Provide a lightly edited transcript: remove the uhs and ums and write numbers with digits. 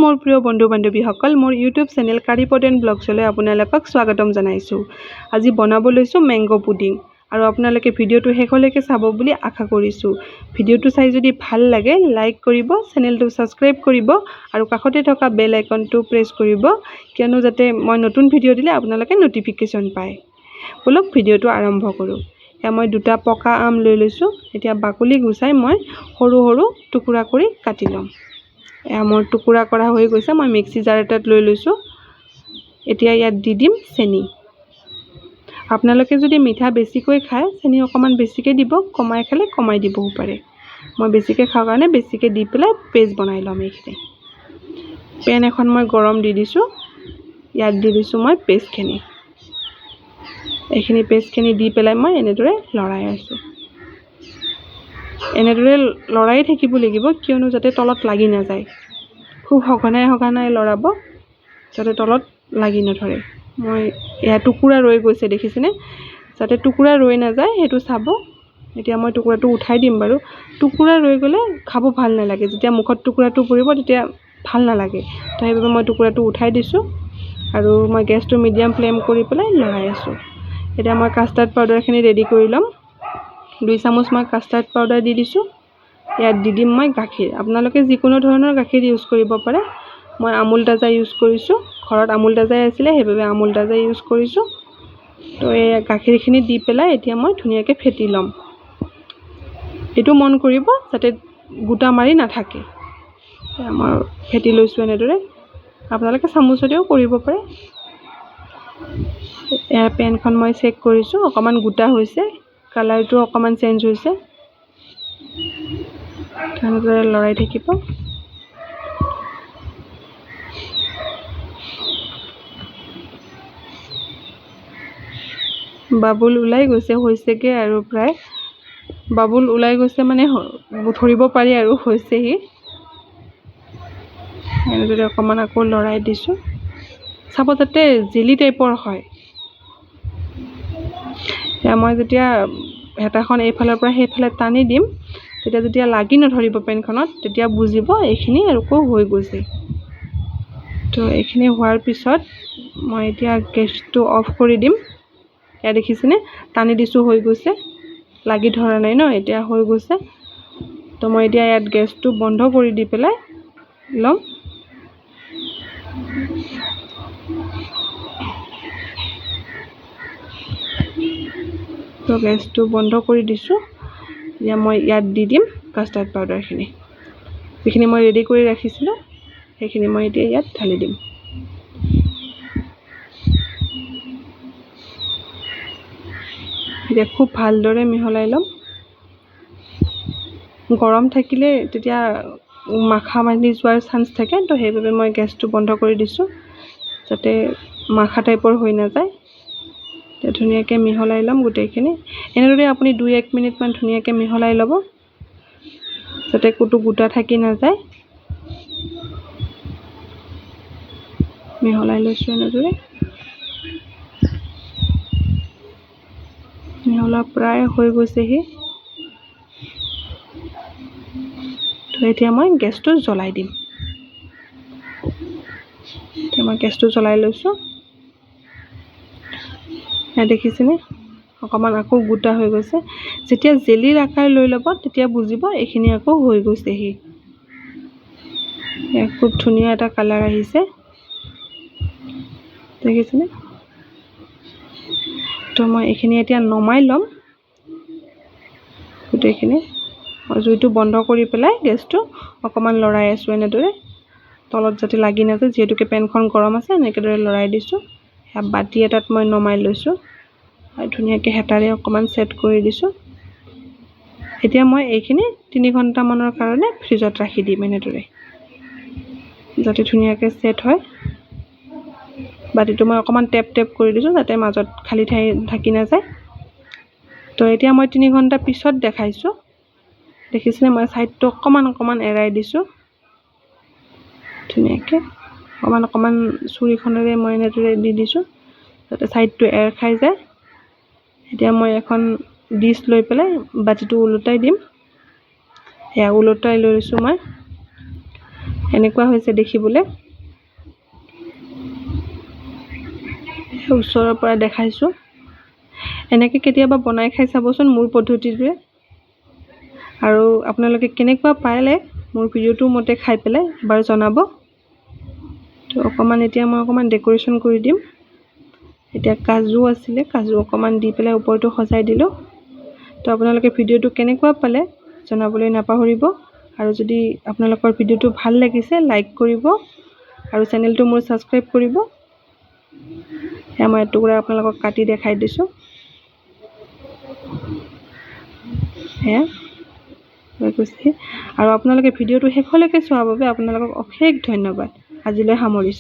মোৰ প্ৰিয় বন্ধু বান্ধৱীসকল, মোৰ ইউটিউব চেনেল কাৰিপদ এণ্ড ব্লগছলৈ আপোনালোকক স্বাগতম জনাইছোঁ। আজি বনাব লৈছোঁ মেংগো পুডিং আৰু আপোনালোকে ভিডিঅ'টো শেষলৈকে চাব বুলি আশা কৰিছোঁ। ভিডিঅ'টো চাই যদি ভাল লাগে লাইক কৰিব, চেনেলটো ছাবস্ক্ৰাইব কৰিব আৰু কাষতে থকা বেল আইকনটো প্ৰেছ কৰিব, কিয়নো যাতে মই নতুন ভিডিঅ' দিলে আপোনালোকে নটিফিকেশ্যন পায়। বলক ভিডিঅ'টো আৰম্ভ কৰোঁ। এতিয়া মই 2টা পকা আম লৈ লৈছোঁ। এতিয়া বাকলি গুচাই মই সৰু সৰু টুকুৰা কৰি কাটি ল'ম। মোৰ টুকুৰা কৰা হৈ গৈছে। মই মিক্সি জাৰ এটাত লৈ লৈছোঁ। এতিয়া ইয়াত দি দিম চেনি। আপোনালোকে যদি মিঠা বেছিকৈ খায় চেনি অকণমান বেছিকৈ দিব, কমাই খালে কমাই দিবও পাৰে। মই বেছিকৈ খাওঁ কাৰণে বেছিকৈ দি পেলাই পেষ্ট বনাই ল'ম। এইখিনি পেন এখন মই গৰম দি দিছোঁ। ইয়াত দি দিছোঁ মই পেষ্টখিনি। এইখিনি পেষ্টখিনি দি পেলাই মই এনেদৰে লৰাই আছোঁ। এনেদৰে লৰাই থাকিব লাগিব, কিয়নো যাতে তলত লাগি নাযায়। খুব সঘনাই সঘনাই লৰাব যাতে তলত লাগি নধৰে। মই এয়া টুকুৰা ৰৈ গৈছে দেখিছেনে, যাতে টুকুৰা ৰৈ নাযায় সেইটো চাব। এতিয়া মই টুকুৰাটো উঠাই দিম বাৰু। টুকুৰা ৰৈ গ'লে খাব ভাল নালাগে। যেতিয়া মুখত টুকুৰাটো পৰিব তেতিয়া ভাল নালাগে। তো সেইবাবে মই টুকুৰাটো উঠাই দিছোঁ আৰু মই গেছটো মিডিয়াম ফ্লেম কৰি পেলাই লৰাই আছোঁ। এতিয়া মই কাষ্টাৰ্ড পাউডাৰখিনি ৰেডি কৰি ল'ম। 2 চামুচ মই কাষ্টাৰ্ড পাউডাৰ দি দিছোঁ। ইয়াত দি দিম মই গাখীৰ। আপোনালোকে যিকোনো ধৰণৰ গাখীৰ ইউজ কৰিব পাৰে। মই আমুল তাজা ইউজ কৰিছোঁ। ঘৰত আমুল তাজাই আছিলে, সেইবাবে আমুল তাজা ইউজ কৰিছোঁ। তো এই গাখীৰখিনি দি পেলাই এতিয়া মই ধুনীয়াকৈ ফেটি ল'ম। এইটো মন কৰিব যাতে গোটা মাৰি নাথাকে। মই ফেটি লৈছোঁ এনেদৰে। আপোনালোকে চামুচেৰেও কৰিব পাৰে। ইয়াৰ পেনখন মই চেক কৰিছোঁ, অকণমান গোটা হৈছে, কালাৰটো অকণমান চেঞ্জ হৈছে। তেনেদৰে লৰাই থাকিব। বাবুল ওলাই গৈছে, হৈছেগৈ আৰু প্ৰায় বাবুল ওলাই গৈছে মানে ধৰিব পাৰি আৰু হৈছেহি। এনেদৰে অকণমান আকৌ লৰাই দিছোঁ। চাব যাতে জেলি টাইপৰ হয়। মই যেতিয়া হেতাখন এইফালৰ পৰা সেইফালে টানি দিম, তেতিয়া যেতিয়া লাগি নধৰিব পেনখনত, তেতিয়া বুজিব এইখিনি আৰু হৈ গৈছে। তো এইখিনি হোৱাৰ পিছত মই এতিয়া গেছটো অফ কৰি দিম। এয়া দেখিছেনে, টানি দিছোঁ, হৈ গৈছে, লাগি ধৰা নাই ন, এতিয়া হৈ গৈছে। তো মই এতিয়া ইয়াত গেছটো বন্ধ কৰি দি পেলাই ল'ম। তো গেছটো বন্ধ কৰি দিছোঁ। এতিয়া মই ইয়াত দি দিম কাষ্টাৰ্ড পাউডাৰখিনি। যিখিনি মই ৰেডি কৰি ৰাখিছিলোঁ সেইখিনি মই এতিয়া ইয়াত ঢালি দিম। এতিয়া খুব ভালদৰে মিহলাই ল'ম। গৰম থাকিলে তেতিয়া মাখা মাৰি যোৱাৰ চান্স থাকে। তো সেইবাবে মই গেছটো বন্ধ কৰি দিছোঁ যাতে মাখা টাইপৰ হৈ নাযায়। এতিয়া ধুনীয়াকৈ মিহলাই ল'ম গোটেইখিনি। এনেদৰে আপুনি 2-1 মিনিটমান ধুনীয়াকৈ মিহলাই ল'ব যাতে ক'তো গোটা থাকি নাযায়। মিহলাই লৈছোঁ এনেদৰে। মিহলা প্ৰায় হৈ গৈছেহি। তো এতিয়া মই গেছটো জ্বলাই দিম। এতিয়া মই গেছটো জ্বলাই লৈছোঁ। দেখিছেনে, অকণমান আকৌ গোটা হৈ গৈছে। যেতিয়া জেলিৰ আকাৰ লৈ ল'ব তেতিয়া বুজিব এইখিনি আকৌ হৈ গৈছেহি। খুব ধুনীয়া এটা কালাৰ আহিছে, দেখিছেনে। তো মই এইখিনি এতিয়া নমাই ল'ম গোটেইখিনি। মই জুইটো বন্ধ কৰি পেলাই গেছটো অকণমান লৰাই আছোঁ এনেদৰে, তলত যাতে লাগি নাযায়। যিহেতুকে পেনখন গৰম আছে, এনেদৰে লৰাই দিছোঁ। সেয়া বাতি এটাত মই নমাই লৈছোঁ আৰু ধুনীয়াকৈ হেতাৰে অকণমান ছেট কৰি দিছোঁ। এতিয়া মই এইখিনি 3 ঘণ্টামানৰ কাৰণে ফ্ৰিজত ৰাখি দিম এনেদৰে, যাতে ধুনীয়াকৈ ছেট হয়। বাতিটো মই অকণমান টেপ কৰি দিছোঁ যাতে মাজত খালী ঠাই থাকি নাযায়। তো এতিয়া মই 3 ঘণ্টা পিছত দেখাইছোঁ। দেখিছেনে, মই ছাইডটো অকণমান এৰাই দিছোঁ ধুনীয়াকৈ। অকণমান চুৰিখনেৰে মই এনেদৰে দি দিছোঁ যাতে ছাইডটো এৰ খাই যায়। এতিয়া মই এখন ডিছ লৈ পেলাই বাতিটো ওলোটাই দিম। এয়া ওলোটাই লৈছোঁ মই। এনেকুৱা হৈছে দেখিবলৈ। ওচৰৰ পৰা দেখাইছোঁ। এনেকৈ কেতিয়াবা বনাই খাই চাবচোন মোৰ পদ্ধতিটোৱে। আৰু আপোনালোকে কেনেকুৱা পালে মোৰ ভিডিঅ'টো মতে খাই পেলাই এবাৰ জনাব। তো এতিয়া মই অকণমান ডেক'ৰেশ্যন কৰি দিম। এতিয়া কাজু আছিলে, কাজু অকণমান দি পেলাই ওপৰটো সজাই দিলোঁ। তো আপোনালোকে ভিডিঅ'টো কেনেকুৱা পালে জনাবলৈ নাপাহৰিব। আৰু যদি আপোনালোকৰ ভিডিঅ'টো ভাল লাগিছে লাইক কৰিব আৰু চেনেলটো মোৰ ছাবস্ক্ৰাইব কৰিব। মই এটুকুৰা আপোনালোকক কাটি দেখাই দিছোঁ। সেয়া হৈ গৈছে। আৰু আপোনালোকে ভিডিঅ'টো শেষলৈকে চোৱাৰ বাবে আপোনালোকক অশেষ ধন্যবাদ। আজিলৈ সামৰিছোঁ।